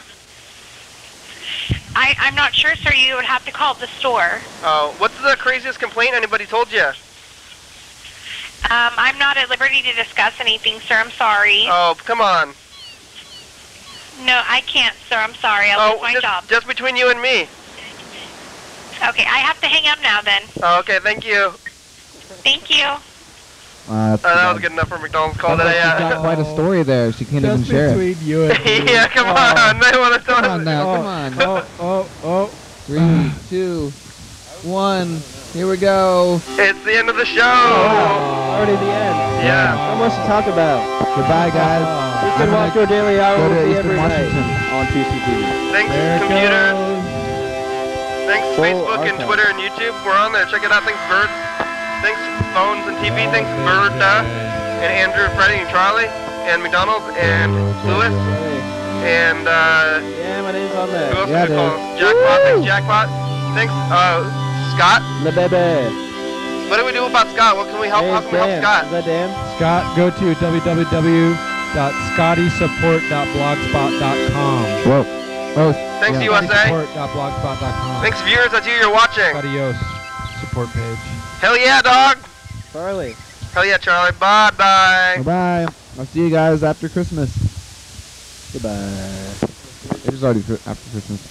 I'm not sure, sir. You would have to call the store. Oh, what's the craziest complaint anybody told you? I'm not at liberty to discuss anything, sir. I'm sorry. Oh, come on. No, I can't, sir. I'm sorry. I'll lose my job. Just between you and me. Okay, I have to hang up now then. Oh, okay, thank you. Thank you. That was good enough for McDonald's call today, She's got yeah. quite a story there. She can't even Just share it. between you and me. Yeah, come on. They want to tell Come us. on now, come on. Oh. 3, 2, 1. Here we go. It's the end of the show. Already the end. Yeah. Not much to talk about. Goodbye, guys. You can watch your daily hour Go to with me Eastern every night Washington. on TCTV. Thanks, There it computer. goes. Thanks, Full Facebook and archive. Twitter and YouTube. We're on there. Check it out. Thanks, Bird. Thanks, phones and TV. Thanks, Bird, and Andrew, Freddie, and Charlie, and McDonald, and Lewis, and Yeah, my name's on who there. else Yeah, did we call? Jackpot. Thanks, Jackpot. Thanks, Scott. Le Bebe. What do we do about Scott? What can we help? Hey, How it's can we help Dan. Scott? Is that Dan? Scott, go to www.scottysupport.blogspot.com. Whoa. Oh, Thanks, yeah. USA. Scottysupport.blogspot.com. Thanks, viewers. That's you. You're watching. Adios. Support page. Hell yeah, dog. Charlie. Hell yeah, Charlie. Bye-bye. Bye-bye. I'll see you guys after Christmas. Goodbye. It is already after Christmas.